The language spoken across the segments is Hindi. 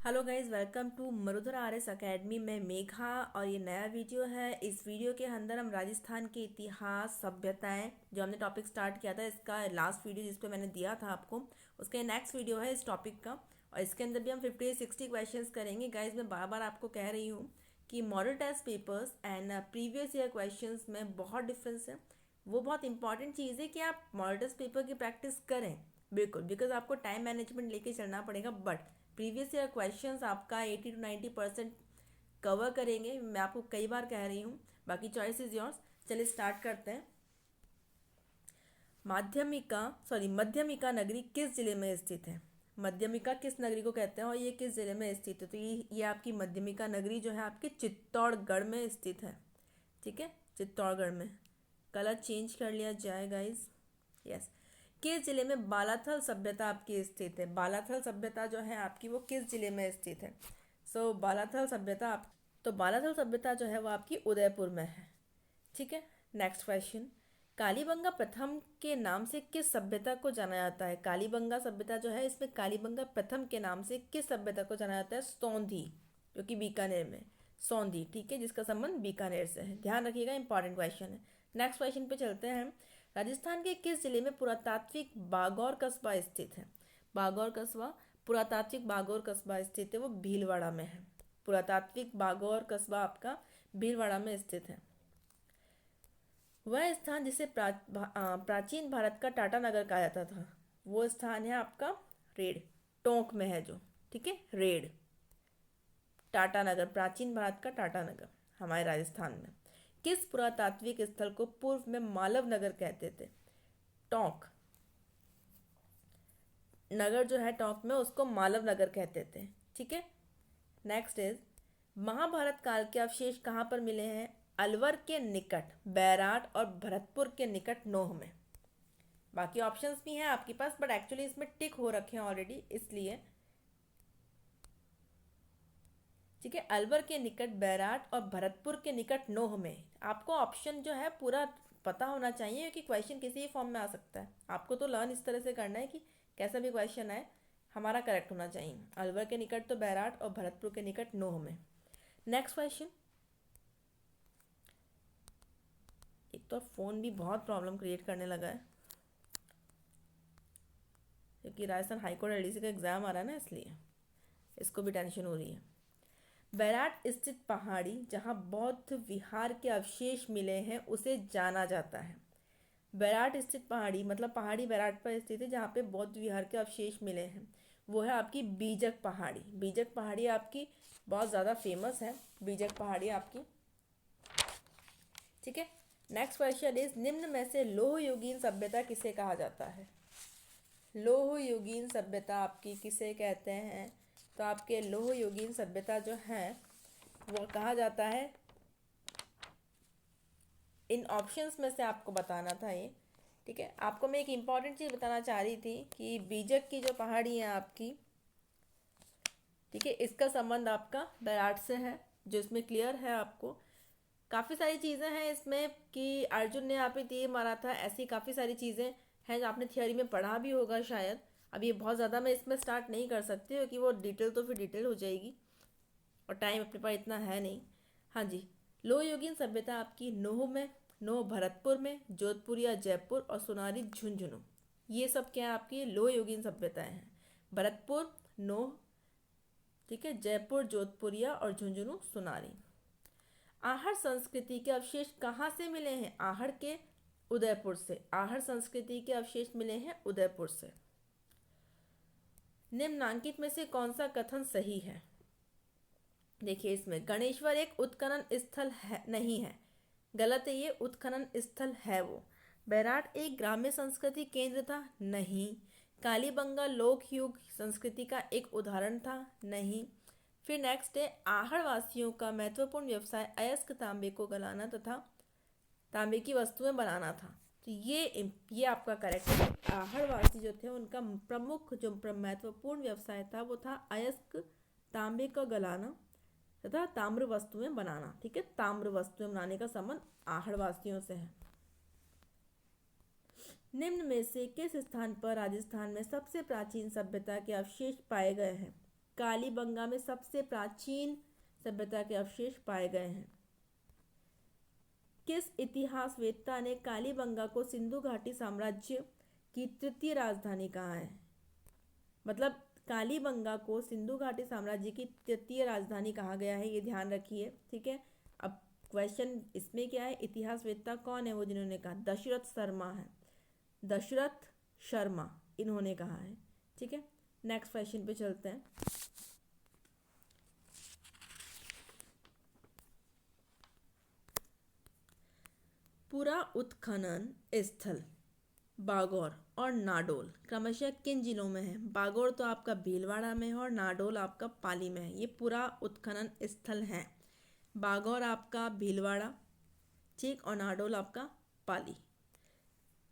Hello guys, welcome to Marudhar RS academy में मेघा। और ये नया वीडियो है। इस वीडियो के अंदर हम राजस्थान के इतिहास, सभ्यताएं, जो हमने टॉपिक स्टार्ट किया था, इसका लास्ट वीडियो जिस पे मैंने दिया था आपको, उसका नेक्स्ट वीडियो है इस टॉपिक का। और इसके अंदर भी हम 50-60 क्वेश्चंस करेंगे। गाइज मैं बार बार आपको कह रही हूँ कि model test papers and previous year question में बहुत डिफरेंस है। वो बहुत इंपॉर्टेंट चीज़ है कि आप मॉडल टेस्ट पेपर की प्रैक्टिस करें, बिल्कुल, बिकॉज आपको टाइम मैनेजमेंट लेके चलना पड़ेगा। बट प्रीवियस ईयर क्वेश्चंस आपका 80 to 90% कवर करेंगे, मैं आपको कई बार कह रही हूँ। बाकी चॉइस इज योर्स। चलिए स्टार्ट करते हैं। मध्यमिका नगरी किस जिले में स्थित है? मध्यमिका किस नगरी को कहते हैं और ये किस जिले में स्थित है? तो ये आपकी मध्यमिका नगरी जो है आपके चित्तौड़गढ़ में स्थित है। ठीक है, चित्तौड़गढ़ में। कलर चेंज कर लिया जाए गाइज। यस। किस जिले में बालाथल सभ्यता आपकी स्थित है? बालाथल सभ्यता जो है आपकी वो किस जिले में स्थित है? बालाथल सभ्यता जो है वो आपकी उदयपुर में है। ठीक है। Next question. कालीबंगा प्रथम के नाम से किस सभ्यता को जाना जाता है? कालीबंगा सभ्यता जो है, इसमें कालीबंगा प्रथम के नाम से किस सभ्यता को जाना जाता है? सौंधी, जो कि बीकानेर में। सौंधी, ठीक है, जिसका संबंध बीकानेर से है। ध्यान रखिएगा, इंपॉर्टेंट क्वेश्चन है। नेक्स्ट क्वेश्चन पे चलते हैं। राजस्थान के किस जिले में पुरातात्विक बागौर कस्बा स्थित है? बागौर कस्बा, पुरातात्विक बागौर कस्बा स्थित है, वो भीलवाड़ा में है। पुरातात्विक बागौर कस्बा आपका भीलवाड़ा में स्थित है। वह स्थान जिसे प्राचीन भारत का टाटा नगर कहा जाता था, वो स्थान है आपका रेड, टोंक में है जो। ठीक है, रेड, टाटा नगर, प्राचीन भारत का टाटा नगर हमारे राजस्थान में। किस पुरातात्विक स्थल को पूर्व में मालव नगर कहते थे? टोंक नगर जो है टोंक में, उसको मालव नगर कहते थे। ठीक है। नेक्स्ट इज, महाभारत काल के अवशेष कहाँ पर मिले हैं? अलवर के निकट बैराट और भरतपुर के निकट नोह में। बाकी ऑप्शंस भी हैं आपके पास, बट एक्चुअली इसमें टिक हो रखे हैं ऑलरेडी, इसलिए। ठीक है, अलवर के निकट बैराट और भरतपुर के निकट नोह में। आपको ऑप्शन जो है पूरा पता होना चाहिए, क्योंकि क्वेश्चन किसी भी फॉर्म में आ सकता है। आपको तो लर्न इस तरह से करना है कि कैसा भी क्वेश्चन आए हमारा करेक्ट होना चाहिए। अलवर के निकट तो बैराट और भरतपुर के निकट नोह में। Next question. एक तो फ़ोन भी बहुत प्रॉब्लम क्रिएट करने लगा है, क्योंकि राजस्थान हाईकोर्ट एलडीसी का एग्ज़ाम आ रहा है ना, इसलिए इसको भी टेंशन हो रही है। बैराट स्थित पहाड़ी जहाँ बौद्ध विहार के अवशेष मिले हैं उसे जाना जाता है। बैराट स्थित पहाड़ी मतलब पहाड़ी बैराट पर स्थित है जहाँ पे बौद्ध विहार के अवशेष मिले हैं, वो है आपकी बीजक पहाड़ी। बीजक पहाड़ी आपकी बहुत ज़्यादा फेमस है, बीजक पहाड़ी आपकी। ठीक है। नेक्स्ट क्वेश्चन इज, निम्न में से लोह युगीन सभ्यता किसे कहा जाता है? लोह युगीन सभ्यता आपकी किसे कहते हैं? तो आपके लोह युगीन सभ्यता जो है वो कहा जाता है, इन ऑप्शंस में से आपको बताना था ये। ठीक है, आपको मैं एक इम्पॉर्टेंट चीज़ बताना चाह रही थी कि बीजक की जो पहाड़ी है आपकी, ठीक है, इसका संबंध आपका बैराट से है, जो इसमें क्लियर है आपको। काफ़ी सारी चीज़ें हैं इसमें कि अर्जुन ने यहाँ पे तीर मारा था, ऐसी काफ़ी सारी चीज़ें हैं जो आपने थियोरी में पढ़ा भी होगा शायद। अब ये बहुत ज़्यादा मैं इसमें स्टार्ट नहीं कर सकती, क्योंकि वो डिटेल तो फिर डिटेल हो जाएगी और टाइम अपने पास इतना है नहीं। हाँ जी, लोह युगीन सभ्यता आपकी नोह में, नोह भरतपुर में, जोधपुर या जयपुर और सोनारी झुंझुनू, ये सब क्या है आपकी लोह युगीन सभ्यताएं हैं। भरतपुर, नोह, ठीक है, जयपुर, जोधपुरिया और झुंझुनू, सोनारी। आहड़ संस्कृति के अवशेष कहाँ से मिले हैं? आहड़ के उदयपुर से। आहड़ संस्कृति के अवशेष मिले हैं उदयपुर से। निम्नांकित में से कौन सा कथन सही है? देखिए, इसमें गणेश्वर एक उत्खनन स्थल है नहीं है, गलत है, ये उत्खनन स्थल है वो। बैराट एक ग्राम्य संस्कृति केंद्र था, नहीं। कालीबंगा लोक युग संस्कृति का एक उदाहरण था, नहीं। फिर नेक्स्ट है, आहड़ वासियों का महत्वपूर्ण व्यवसाय अयस्क तांबे को गलाना तथा तांबे की वस्तुएं बनाना था। तो ये आपका करेक्ट है। आहड़ वासी जो थे उनका प्रमुख जो महत्वपूर्ण व्यवसाय था वो था अयस्क तांबे का गलाना तथा ताम्र वस्तुएं बनाना। ठीक है, ताम्र वस्तुएं बनाने का संबंध आहड़ वासियों से है। निम्न में से किस स्थान पर राजस्थान में सबसे प्राचीन सभ्यता के अवशेष पाए गए हैं? कालीबंगा में सबसे प्राचीन सभ्यता के अवशेष पाए गए हैं। किस इतिहासवेत्ता ने कालीबंगा को सिंधु घाटी साम्राज्य की तृतीय राजधानी कहा है? मतलब कालीबंगा को सिंधु घाटी साम्राज्य की तृतीय राजधानी कहा गया है, ये ध्यान रखिए। ठीक है, अब क्वेश्चन इसमें क्या है, इतिहासवेत्ता कौन है वो जिन्होंने कहा? दशरथ शर्मा है, दशरथ शर्मा इन्होंने कहा है। ठीक है, नेक्स्ट क्वेश्चन पे चलते हैं। पुरा उत्खनन स्थल बागौर और नाडोल क्रमशः किन जिलों में है? बागौर तो आपका भीलवाड़ा में है और नाडोल आपका पाली में है। ये पुरा उत्खनन स्थल है। बागौर आपका भीलवाड़ा, ठीक, और नाडोल आपका पाली।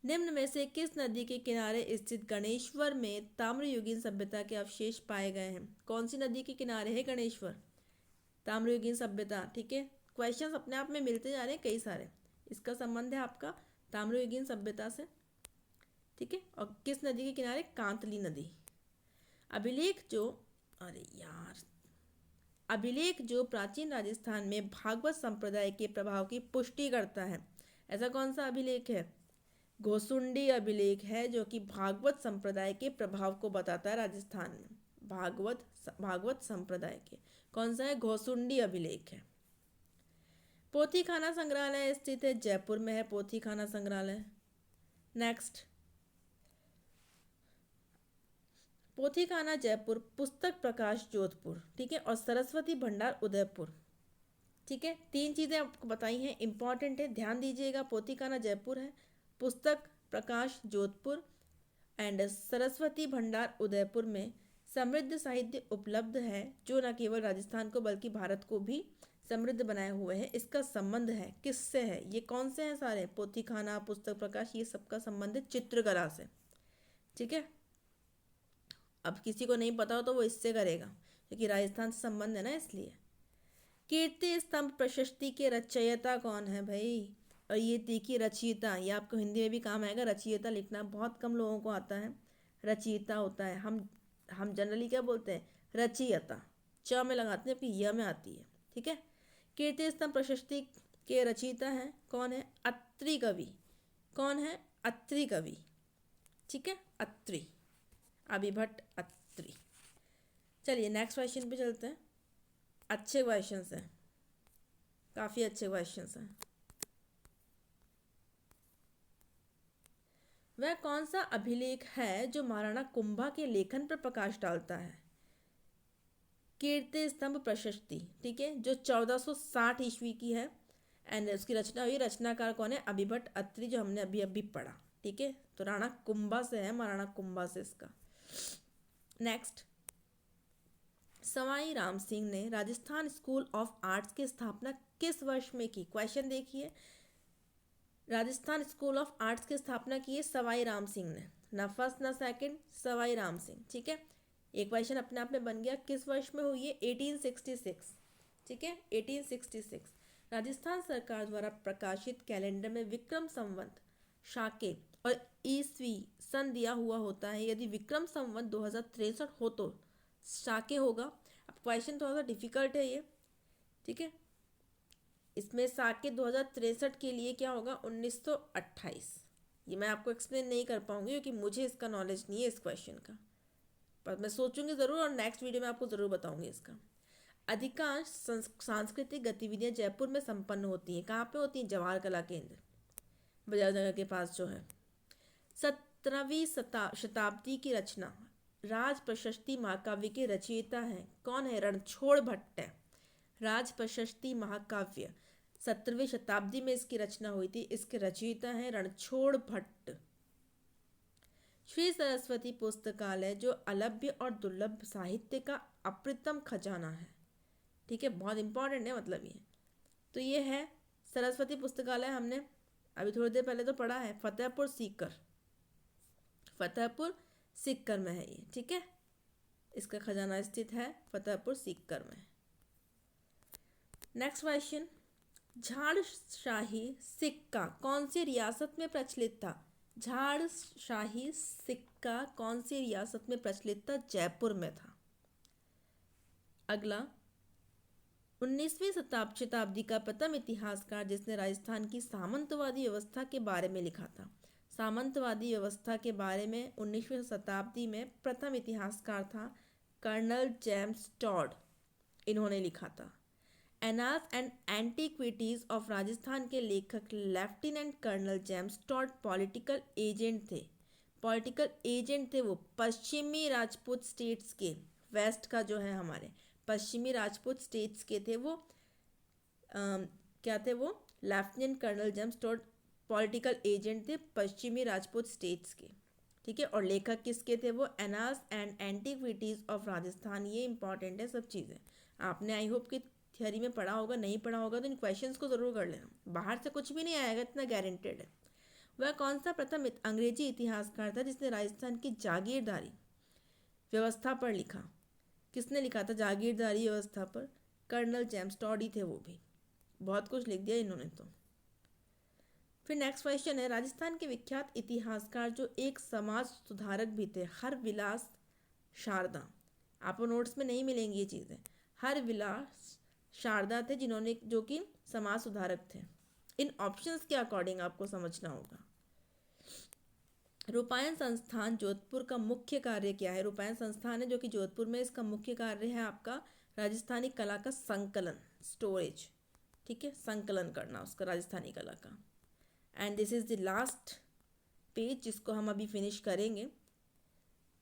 निम्न में से किस नदी के किनारे स्थित गणेश्वर में ताम्रयुगीन सभ्यता के अवशेष पाए गए हैं? कौन सी नदी के किनारे है गणेश्वर? ताम्रयुगीन सभ्यता। ठीक है, क्वेश्चंस अपने आप में मिलते जा रहे हैं कई सारे। इसका संबंध है आपका ताम्रयुगीन सभ्यता से। ठीक है, और किस नदी के किनारे? कांतली नदी। अभिलेख जो प्राचीन राजस्थान में भागवत संप्रदाय के प्रभाव की पुष्टि करता है, ऐसा कौन सा अभिलेख है? घोसुंडी अभिलेख है, जो कि भागवत संप्रदाय के प्रभाव को बताता है राजस्थान में। भागवत संप्रदाय के कौन सा है? घोसुंडी अभिलेख है। पोथीखाना संग्रहालय स्थित है जयपुर में है, पोथीखाना संग्रहालय। नेक्स्ट, पोथीखाना जयपुर, पुस्तक प्रकाश जोधपुर, ठीक है, और सरस्वती भंडार उदयपुर। ठीक है, तीन चीज़ें आपको बताई हैं, इंपॉर्टेंट है, ध्यान दीजिएगा। पोथीखाना जयपुर है, पुस्तक प्रकाश जोधपुर एंड सरस्वती भंडार उदयपुर में समृद्ध साहित्य उपलब्ध है, जो न केवल राजस्थान को बल्कि भारत को भी समृद्ध बनाए हुए हैं। इसका संबंध है किससे है? ये कौन से हैं सारे? पोथीखाना, पुस्तक प्रकाश, ये सबका संबंध है चित्रकला से। ठीक है, अब किसी को नहीं पता हो तो वो इससे करेगा, क्योंकि राजस्थान से संबंध है ना, इसलिए। कीर्ति स्तंभ प्रशस्ति के रचयिता कौन है भाई? और ये देखिए रचयिता, ये आपको हिंदी में भी काम आएगा। रचयिता लिखना बहुत कम लोगों को आता है, रचयिता होता है। हम जनरली क्या बोलते हैं? रचयिता, च में लगाते हैं, आपकी य में आती है। ठीक है, कीर्ति स्तंभ प्रशस्ति के रचयिता हैं, कौन है? अत्रि कवि। कौन है? अत्रि कवि। ठीक है, अत्रि, आर्यभट्ट अत्रि। चलिए नेक्स्ट क्वेश्चन पे चलते हैं। अच्छे क्वेश्चंस हैं, काफ़ी अच्छे क्वेश्चंस हैं। वह कौन सा अभिलेख है जो महाराणा कुंभा के लेखन पर प्रकाश डालता है? कीर्ति स्तंभ प्रशस्ति, ठीक है, जो 1460 ईस्वी की है एंड उसकी रचना हुई। रचनाकार कौन है? आर्यभट्ट अत्रि, जो हमने अभी अभी पढ़ा। ठीक है, तो राणा कुंभा से है, महाराणा कुंभा से इसका। नेक्स्ट, सवाई राम सिंह ने राजस्थान स्कूल ऑफ आर्ट्स की स्थापना किस वर्ष में की? क्वेश्चन देखिए, राजस्थान स्कूल ऑफ आर्ट्स की स्थापना की है सवाई राम सिंह ने, ना फर्स्ट ना सेकंड, सवाई राम सिंह। ठीक है, एक क्वेश्चन अपने आप में बन गया। किस वर्ष में हुई है? 1866। ठीक है, 1866। राजस्थान सरकार द्वारा प्रकाशित कैलेंडर में विक्रम संवत, शाके और ईस्वी सन दिया हुआ होता है। यदि विक्रम संवत 2063 हो तो शाके होगा। अब क्वेश्चन थोड़ा सा डिफिकल्ट है ये। ठीक है, इसमें साके 2063 के लिए क्या होगा? 1928। ये मैं आपको एक्सप्लेन नहीं कर पाऊंगी, क्योंकि मुझे इसका नॉलेज नहीं है इस क्वेश्चन का, पर मैं सोचूंगी ज़रूर और नेक्स्ट वीडियो में आपको ज़रूर बताऊंगी इसका। अधिकांश सांस्कृतिक गतिविधियां जयपुर में संपन्न होती हैं। कहाँ पे होती हैं? जवाहर कला केंद्र, बाजार नगर के पास जो है। 17वीं शताब्दी की रचना राज प्रशस्ति महाकाव्य के रचयिता हैं, कौन है? रणछोड़ भट्ट है। राज प्रशस्ति महाकाव्य 17वीं शताब्दी में इसकी रचना हुई थी। इसके रचयिता हैं रणछोड़ भट्ट। श्री सरस्वती पुस्तकालय, जो अलभ्य और दुर्लभ साहित्य का अप्रतिम खजाना है। ठीक है, बहुत इंपॉर्टेंट है मतलब ये। तो ये है सरस्वती पुस्तकालय, हमने अभी थोड़ी देर पहले तो पढ़ा है। फतेहपुर सीकर में है ये। ठीक है, इसका खजाना स्थित है फतेहपुर सीकर में। नेक्स्ट क्वेश्चन, झाड़शाही सिक्का कौन सी रियासत में प्रचलित था? झाड़शाही सिक्का कौन सी रियासत में प्रचलित था? जयपुर में था। अगला, 19वीं शताब्दी का प्रथम इतिहासकार जिसने राजस्थान की सामंतवादी व्यवस्था के बारे में लिखा था। सामंतवादी व्यवस्था के बारे में 19वीं शताब्दी में प्रथम इतिहासकार था कर्नल जेम्स टॉड। इन्होंने लिखा था। Annals and antiquities of Rajasthan के लेखक lieutenant colonel James Tod political agent थे वो पश्चिमी राजपूत स्टेट्स के, वेस्ट का जो है हमारे पश्चिमी राजपूत स्टेट्स के थे वो। क्या थे वो? Lieutenant colonel James Tod political agent थे पश्चिमी राजपूत स्टेट्स के, ठीक है। और लेखक किसके थे वो? Annals and antiquities of Rajasthan. ये इंपॉर्टेंट है सब चीज़ें, आपने आई होप कि थियोरी में पढ़ा होगा, नहीं पढ़ा होगा तो इन क्वेश्चंस को ज़रूर कर लेना, बाहर से कुछ भी नहीं आएगा, इतना गारंटेड है। वह कौन सा प्रथम अंग्रेजी इतिहासकार था जिसने राजस्थान की जागीरदारी व्यवस्था पर लिखा? किसने लिखा था जागीरदारी व्यवस्था पर? कर्नल जेम्स टॉड ही थे वो भी। बहुत कुछ लिख दिया इन्होंने तो। फिर नेक्स्ट क्वेश्चन है, राजस्थान के विख्यात इतिहासकार जो एक समाज सुधारक भी थे, हरविलास शारदा। आपको नोट्स में नहीं मिलेंगी ये चीज़ें। हरविलास शारदा थे जो कि समाज सुधारक थे। इन ऑप्शंस के अकॉर्डिंग आपको समझना होगा। रूपायन संस्थान जोधपुर का मुख्य कार्य क्या है? रूपायन संस्थान है जो कि जोधपुर में, इसका मुख्य कार्य है आपका राजस्थानी कला का संकलन, स्टोरेज, ठीक है, संकलन करना उसका राजस्थानी कला का। And this is the last page जिसको हम अभी फिनिश करेंगे।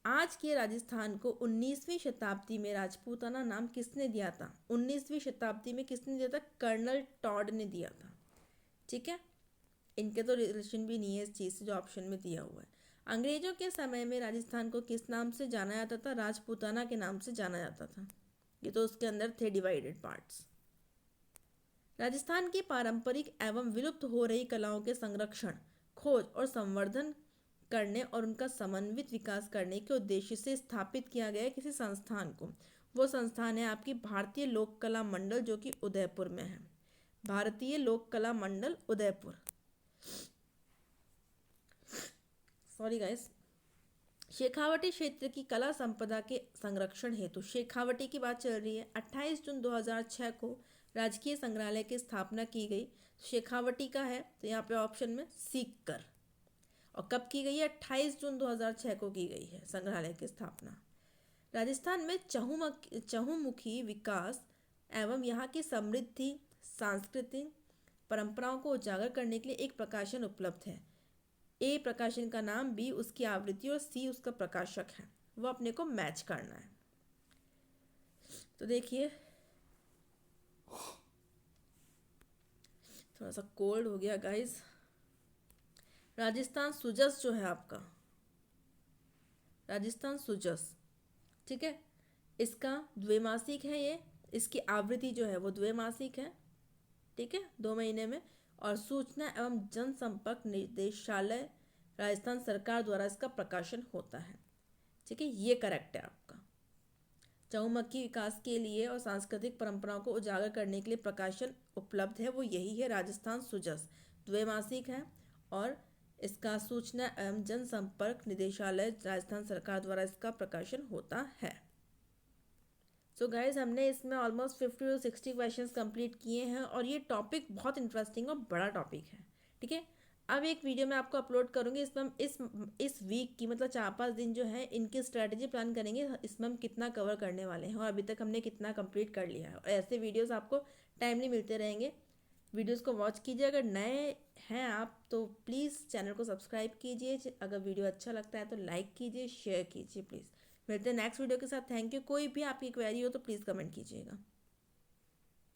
आज के राजस्थान को 19वीं शताब्दी में राजपूताना नाम किसने दिया था? 19वीं शताब्दी में किसने दिया था? कर्नल टॉड ने दिया था, ठीक है। इनके तो रिलेशन भी नहीं है इस चीज़ से जो ऑप्शन में दिया हुआ है। अंग्रेजों के समय में राजस्थान को किस नाम से जाना जाता था? राजपूताना के नाम से जाना जाता था। ये तो उसके अंदर थे डिवाइडेड पार्ट्स। राजस्थान की पारंपरिक एवं विलुप्त हो रही कलाओं के संरक्षण, खोज और संवर्धन करने और उनका समन्वित विकास करने के उद्देश्य से स्थापित किया गया किसी संस्थान को। वो संस्थान है आपकी भारतीय लोक कला मंडल जो कि उदयपुर में है। भारतीय लोक कला मंडल उदयपुर। Sorry guys. शेखावटी क्षेत्र की कला संपदा के संरक्षण हेतु, शेखावटी की बात चल रही है, 28 जून 2006 को राजकीय संग्रहालय की स्थापना की गई। शेखावटी का है तो यहाँ पे ऑप्शन में सीकर। और कब की गई है? 28 जून 2006 को की गई है संग्रहालय की स्थापना। राजस्थान में चहुमुखी विकास एवं यहाँ की समृद्धि सांस्कृतिक परंपराओं को उजागर करने के लिए एक प्रकाशन उपलब्ध है। ए प्रकाशन का नाम, बी उसकी आवृत्ति और सी उसका प्रकाशक है, वो अपने को मैच करना है। तो देखिए थोड़ा सा कोल्ड हो गया गाइस। राजस्थान सुजस जो है आपका, राजस्थान सुजस, ठीक है, इसका द्वैमासिक है ये, इसकी आवृत्ति जो है वो द्वैमासिक है, ठीक है, 2 महीने में। और सूचना एवं जनसंपर्क निदेशालय राजस्थान सरकार द्वारा इसका प्रकाशन होता है, ठीक है, ये करेक्ट है आपका। चहुमुखी विकास के लिए और सांस्कृतिक परंपराओं को उजागर करने के लिए प्रकाशन उपलब्ध है, वो यही है राजस्थान सुजस, द्वैमासिक है और इसका सूचना एवं जनसंपर्क निदेशालय राजस्थान सरकार द्वारा इसका प्रकाशन होता है। सो गाइज हमने इसमें ऑलमोस्ट 50 to 60 क्वेश्चंस कंप्लीट किए हैं और ये टॉपिक बहुत इंटरेस्टिंग और बड़ा टॉपिक है, ठीक है। अब एक वीडियो मैं आपको अपलोड करूँगी, इसमें हम इस वीक की मतलब 4-5 दिन जो है इनकी स्ट्रैटेजी प्लान करेंगे, इसमें हम कितना कवर करने वाले हैं और अभी तक हमने कितना कंप्लीट कर लिया है। और ऐसे वीडियोस आपको टाइमली मिलते रहेंगे, वीडियोस को वॉच कीजिए। अगर नए हैं आप तो प्लीज़ चैनल को सब्सक्राइब कीजिए, अगर वीडियो अच्छा लगता है तो लाइक कीजिए, शेयर कीजिए प्लीज़। मिलते हैं नेक्स्ट वीडियो के साथ। Thank you. कोई भी आपकी क्वेरी हो तो प्लीज़ कमेंट कीजिएगा।